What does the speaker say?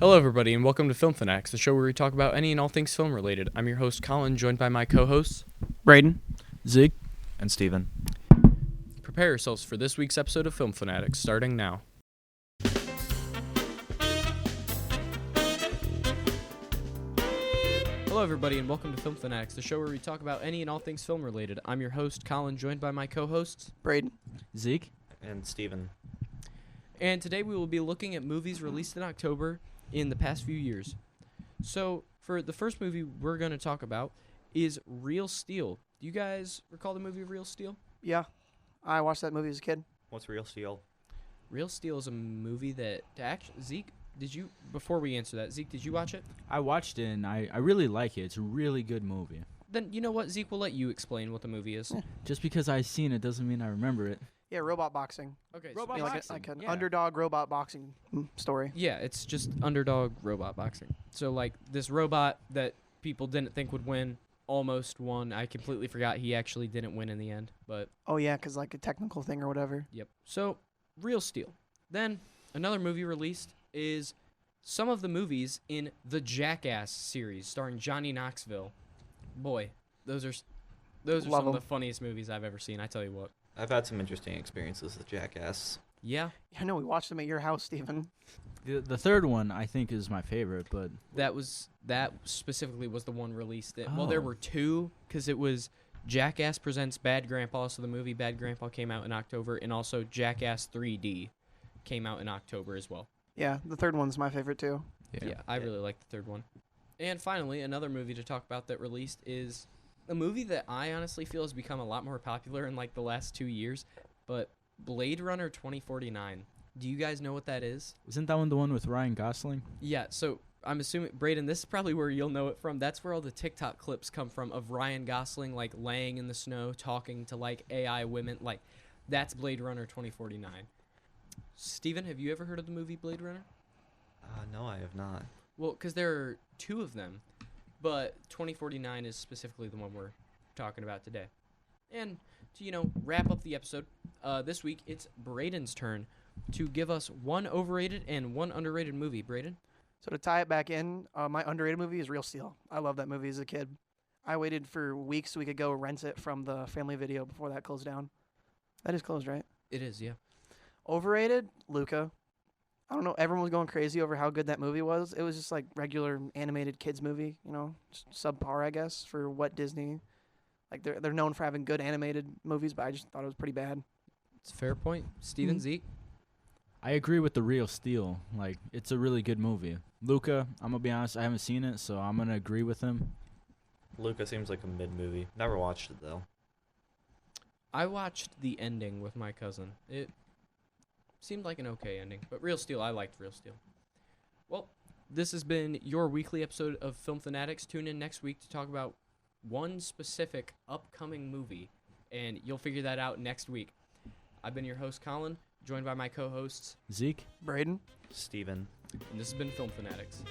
Hello, everybody, and welcome to Film Fanatics, the show where we talk about any and all things film-related. I'm your host, Colin, joined by my co-hosts, Braden, Zeke, and Steven. Prepare yourselves for this week's episode of Film Fanatics, starting now. Hello, everybody, and welcome to Film Fanatics, the show where we talk about any and all things film-related. I'm your host, Colin, joined by my co-hosts, Braden, Zeke, And Steven. and today we will be looking at movies released in October in the past few years. So, for the first movie we're going to talk about is Real Steel. Do you guys recall the movie Real Steel? yeah, I watched that movie as a kid. What's Real Steel? Real Steel is a movie that actually, Zeke, before we answer that, Zeke, did you watch it? I watched it and I really like it. It's a really good movie. Then you know what, Zeke, we'll let you explain what the movie is. Just because I've seen it doesn't mean I remember it. Yeah, robot boxing. Okay. Robot Yeah, boxing. like an Yeah. underdog robot boxing story. Yeah, it's just underdog robot boxing. So like this robot that people didn't think would win almost won. I completely forgot he actually didn't win in the end, but Oh yeah, 'cause like a technical thing or whatever. yep. So Real Steel. Then another movie released is some of the movies in the Jackass series starring Johnny Knoxville. Boy, those are Love some of 'em. the funniest movies I've ever seen, I tell you what. I've had some interesting experiences with Jackass. Yeah, I know we watched them at your house, Steven. The third one I think is my favorite, but that specifically was the one released. Well, there Oh. were two, because it was Jackass Presents Bad Grandpa. So the movie Bad Grandpa came out in October, and also Jackass 3D came out in October as well. Yeah, the third one's my favorite too. Yeah, I really like the third one. And finally, another movie to talk about that released is a movie that I honestly feel has become a lot more popular in like the last 2 years, but Blade Runner 2049. Do you guys know what that is? isn't that one the one with Ryan Gosling? Yeah, so I'm assuming, Braden, this is probably where you'll know it from. That's where all the TikTok clips come from of Ryan Gosling, like, laying in the snow, talking to, like, AI women. Like, that's Blade Runner 2049. Steven, have you ever heard of the movie Blade Runner? No, I have not. Well, because there are two of them, but 2049 is specifically the one we're talking about today. And to, wrap up the episode, this week it's Braden's turn to give us one overrated and one underrated movie. Braden? So to tie it back in, my underrated movie is Real Steel. I love that movie as a kid. I waited for weeks so we could go rent it from the Family Video before that closed down. That is closed, right? It is, yeah. Overrated, Luca. I don't know. Everyone was going crazy over how good that movie was. It was just like regular animated kids movie, just subpar, I guess, for what Disney. Like they're known for having good animated movies, but I just thought it was pretty bad. It's a fair point. Steven, Mhm. Zeke? I agree with The Real Steel. Like, it's a really good movie. Luca, I'm going to be honest, I haven't seen it, so I'm going to agree with him. Luca seems like a mid-movie. Never watched it, though. I watched the ending with my cousin. It seemed like an okay ending, but Real Steel, I liked Real Steel. Well, this has been your weekly episode of Film Fanatics. Tune in next week to talk about one specific upcoming movie, and you'll figure that out next week. I've been your host, Colin, joined by my co-hosts, Zeke? Braden? Steven. and this has been Film Fanatics.